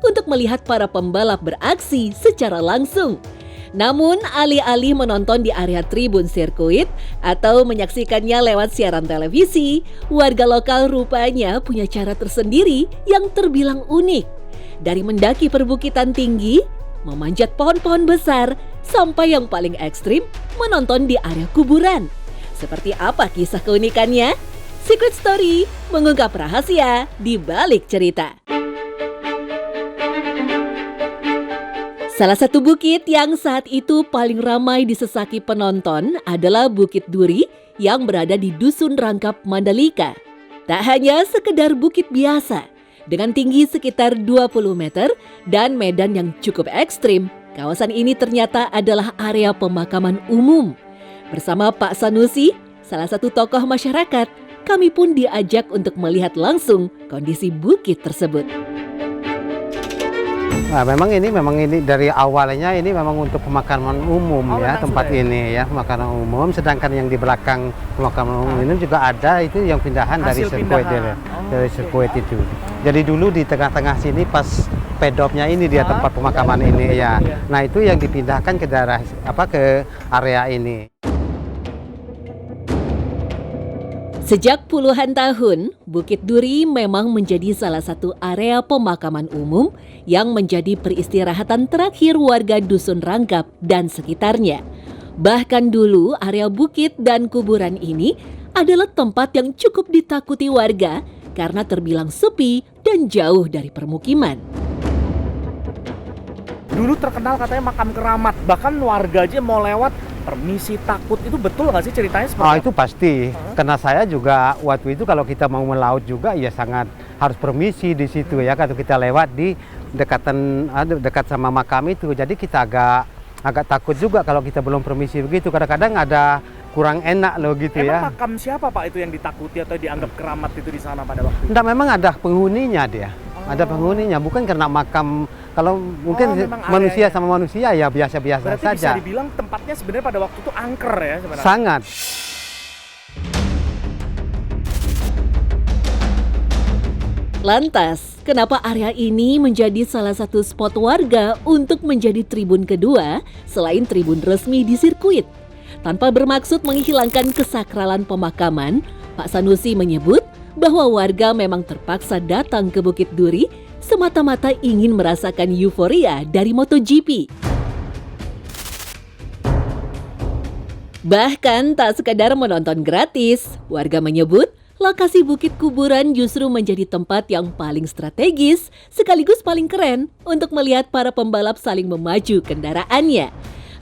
untuk melihat para pembalap beraksi secara langsung. Namun, alih-alih menonton di area tribun sirkuit atau menyaksikannya lewat siaran televisi, warga lokal rupanya punya cara tersendiri yang terbilang unik. Dari mendaki perbukitan tinggi, memanjat pohon-pohon besar, sampai yang paling ekstrim, menonton di area kuburan. Seperti apa kisah keunikannya? Secret Story mengungkap rahasia di balik cerita. Salah satu bukit yang saat itu paling ramai disesaki penonton adalah Bukit Duri yang berada di Dusun Rangkap, Mandalika. Tak hanya sekedar bukit biasa, dengan tinggi sekitar 20 meter dan medan yang cukup ekstrim, kawasan ini ternyata adalah area pemakaman umum. Bersama Pak Sanusi, salah satu tokoh masyarakat, kami pun diajak untuk melihat langsung kondisi bukit tersebut. Nah, memang ini dari awalnya ini memang untuk pemakaman umum tempat ini ya, pemakaman umum. Sedangkan yang di belakang pemakaman umum ini juga ada itu yang pindahan dari sirkuit itu. Jadi dulu di tengah-tengah sini pas pedopnya ini dia tempat pemakaman ini ya. Nah itu yang dipindahkan ke daerah ke area ini. Sejak puluhan tahun, Bukit Duri memang menjadi salah satu area pemakaman umum yang menjadi peristirahatan terakhir warga Dusun Rangkap dan sekitarnya. Bahkan dulu area bukit dan kuburan ini adalah tempat yang cukup ditakuti warga karena terbilang sepi dan jauh dari permukiman. Dulu terkenal katanya makam keramat, bahkan warga aja mau lewat permisi takut. Itu betul nggak sih ceritanya seperti apa? Itu pasti. Karena saya juga waktu itu kalau kita mau melaut juga ya sangat harus permisi di situ ya. Kalau kita lewat di dekat sama makam itu, jadi kita agak takut juga kalau kita belum permisi begitu. Kadang-kadang ada kurang enak loh gitu. Emang ya. makam siapa Pak itu yang ditakuti atau dianggap keramat itu di sana pada waktu itu? Enggak, memang ada penghuninya dia. Ada penghuninya, bukan karena makam. Kalau mungkin manusia sama manusia ya biasa-biasa saja. Berarti bisa dibilang tempatnya sebenarnya pada waktu itu angker ya sebenarnya? Sangat. Lantas, kenapa area ini menjadi salah satu spot warga untuk menjadi tribun kedua selain tribun resmi di sirkuit? Tanpa bermaksud menghilangkan kesakralan pemakaman, Pak Sanusi menyebut bahwa warga memang terpaksa datang ke Bukit Duri semata-mata ingin merasakan euforia dari MotoGP. Bahkan tak sekadar menonton gratis, warga menyebut lokasi Bukit Kuburan justru menjadi tempat yang paling strategis sekaligus paling keren untuk melihat para pembalap saling memaju kendaraannya.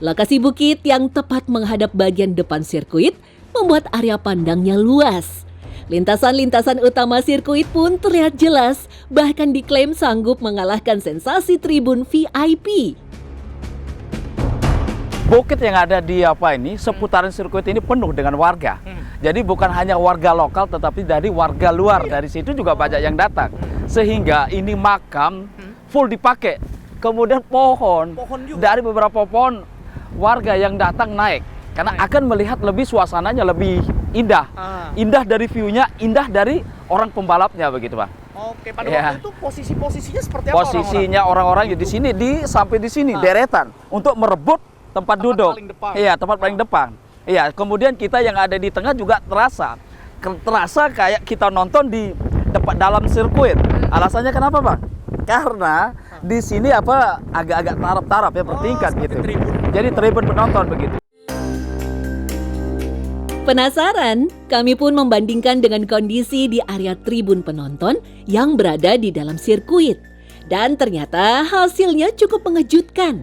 Lokasi bukit yang tepat menghadap bagian depan sirkuit membuat area pandangnya luas. Lintasan-lintasan utama sirkuit pun terlihat jelas, bahkan diklaim sanggup mengalahkan sensasi tribun VIP. Bukit yang ada di seputaran sirkuit ini penuh dengan warga. Jadi bukan hanya warga lokal tetapi dari warga luar, dari situ juga banyak yang datang. Sehingga ini makam full dipakai. Kemudian pohon dari beberapa pohon warga yang datang naik. Karena akan melihat lebih suasananya lebih indah. Indah dari view-nya, indah dari orang pembalapnya begitu, Pak. Oke, pada waktu itu posisinya seperti apa? Posisinya orang-orang di sini sampai di sini deretan untuk merebut tempat duduk. Iya, tempat paling depan. Iya, kemudian kita yang ada di tengah juga terasa kayak kita nonton di dalam sirkuit. Alasannya kenapa, Bang? Karena di sini agak-agak tarap-tarap ya bertingkat gitu. Jadi tribun penonton begitu. Penasaran? Kami pun membandingkan dengan kondisi di area tribun penonton yang berada di dalam sirkuit. Dan ternyata hasilnya cukup mengejutkan.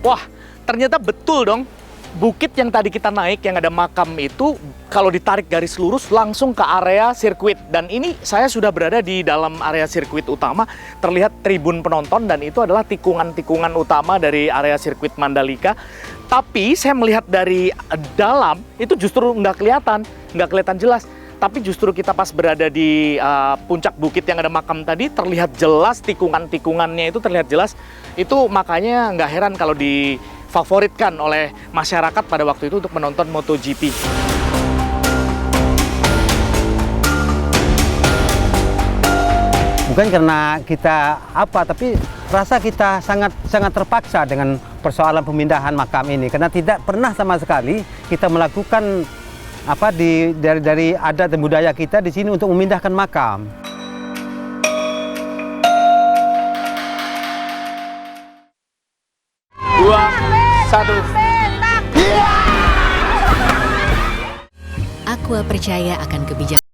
Wah, ternyata betul dong. Bukit yang tadi kita naik, yang ada makam itu, kalau ditarik garis lurus langsung ke area sirkuit. Dan ini saya sudah berada di dalam area sirkuit utama, terlihat tribun penonton dan itu adalah tikungan-tikungan utama dari area sirkuit Mandalika. Tapi saya melihat dari dalam, itu justru nggak kelihatan jelas. Tapi justru kita pas berada di puncak bukit yang ada makam tadi, terlihat jelas tikungan-tikungannya itu terlihat jelas. Itu makanya nggak heran kalau difavoritkan oleh masyarakat pada waktu itu untuk menonton MotoGP. bukan karena kita apa, tapi rasa kita sangat terpaksa dengan persoalan pemindahan makam ini karena tidak pernah sama sekali kita melakukan apa dari adat dan budaya kita di sini untuk memindahkan makam. Dua, satu. Aqua percaya akan kebijakan